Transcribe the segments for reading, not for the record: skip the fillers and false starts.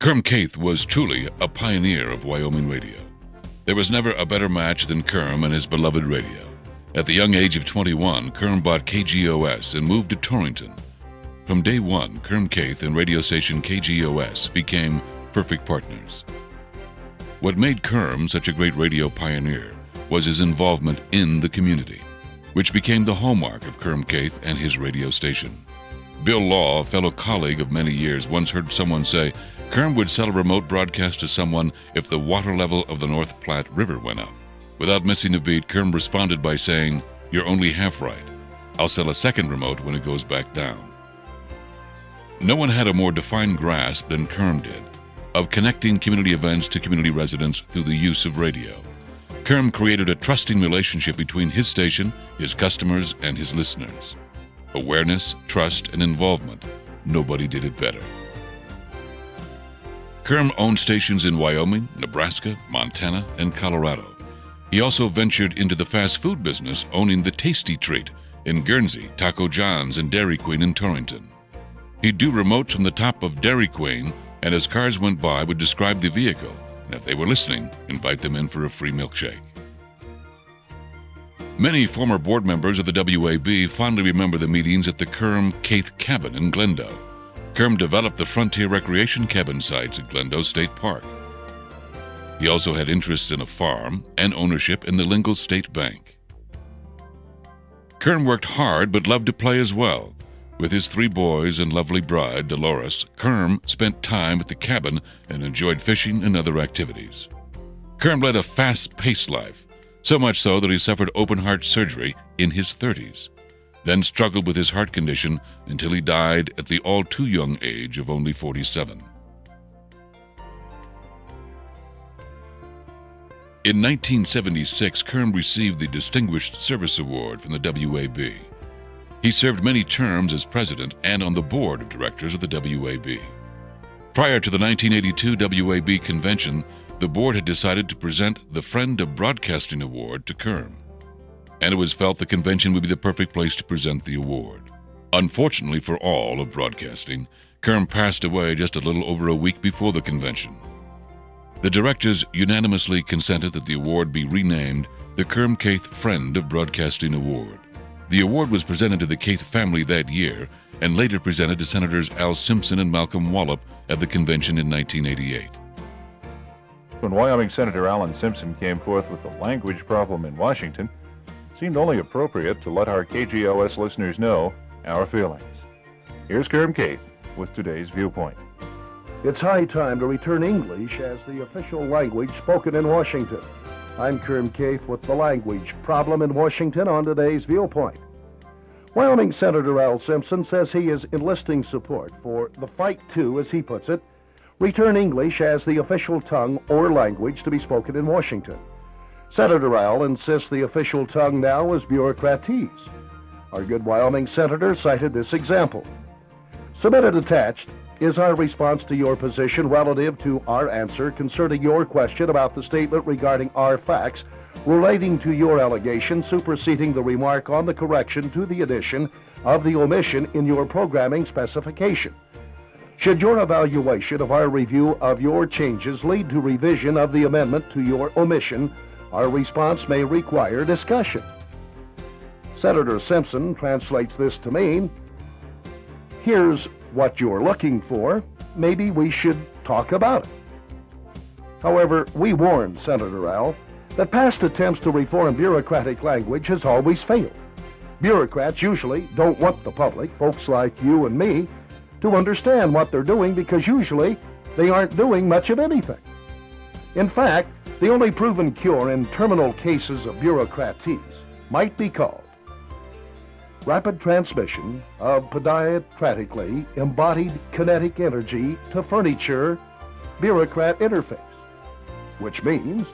Kerm Kath was truly a pioneer of Wyoming radio. There was never a better match than Kerm and his beloved radio. At the young age of 21, Kerm bought KGOS and moved to Torrington. From day one, Kerm Kath and radio station KGOS became perfect partners. What made Kerm such a great radio pioneer was his involvement in the community, which became the hallmark of Kerm Kath and his radio station. Bill Law, a fellow colleague of many years, once heard someone say Kerm would sell a remote broadcast to someone if the water level of the North Platte River went up. Without missing a beat, Kerm responded by saying, "You're only half right. I'll sell a second remote when it goes back down." No one had a more defined grasp than Kerm did of connecting community events to community residents through the use of radio. Kerm created a trusting relationship between his station, his customers, and his listeners. Awareness, trust, and involvement. Nobody did it better. Kerm owned stations in Wyoming, Nebraska, Montana, and Colorado. He also ventured into the fast food business, owning the Tasty Treat in Guernsey, Taco John's, and Dairy Queen in Torrington. He'd do remotes from the top of Dairy Queen, and as cars went by would describe the vehicle, and if they were listening, invite them in for a free milkshake. Many former board members of the WAB fondly remember the meetings at the Kerm Kath cabin in Glendo. Kerm developed the Frontier Recreation cabin sites at Glendo State Park. He also had interests in a farm and ownership in the Lingle State Bank. Kerm worked hard but loved to play as well. With his 3 boys and lovely bride, Dolores, Kerm spent time at the cabin and enjoyed fishing and other activities. Kerm led a fast-paced life, so much so that he suffered open-heart surgery in his 30s, then struggled with his heart condition until he died at the all-too-young age of only 47. In 1976, Kerm received the Distinguished Service Award from the WAB. He served many terms as president and on the board of directors of the WAB. Prior to the 1982 WAB convention, the board had decided to present the Friend of Broadcasting Award to Kerm, and it was felt the convention would be the perfect place to present the award. Unfortunately for all of broadcasting, Kerm passed away just a little over a week before the convention. The directors unanimously consented that the award be renamed the Kerm Kath Friend of Broadcasting Award. The award was presented to the Kath family that year and later presented to Senators Al Simpson and Malcolm Wallop at the convention in 1988. When Wyoming Senator Alan Simpson came forth with the language problem in Washington, it seemed only appropriate to let our KGOS listeners know our feelings. Here's Kerm Kath with today's Viewpoint. It's high time to return English as the official language spoken in Washington. I'm Kerm Kath with the language problem in Washington on today's Viewpoint. Wyoming Senator Al Simpson says he is enlisting support for the fight to, as he puts it, return English as the official tongue or language to be spoken in Washington. Senator Al insists the official tongue now is bureaucratese. Our good Wyoming senator cited this example. Submitted attached is our response to your position relative to our answer concerning your question about the statement regarding our facts relating to your allegation superseding the remark on the correction to the addition of the omission in your programming specification. Should your evaluation of our review of your changes lead to revision of the amendment to your omission, our response may require discussion. Senator Simpson translates this to mean, here's what you're looking for, maybe we should talk about it. However, we warned Senator Al that past attempts to reform bureaucratic language has always failed. Bureaucrats usually don't want the public, folks like you and me, to understand what they're doing because usually they aren't doing much of anything. In fact, the only proven cure in terminal cases of bureaucratese might be called rapid transmission of podiatrically embodied kinetic energy to furniture bureaucrat interface, which means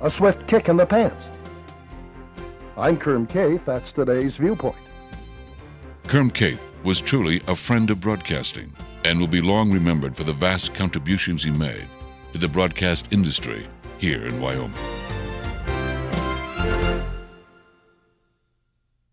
a swift kick in the pants. I'm Kerm Kath, that's today's Viewpoint. Kerm Kath was truly a friend of broadcasting and will be long remembered for the vast contributions he made to the broadcast industry here in Wyoming.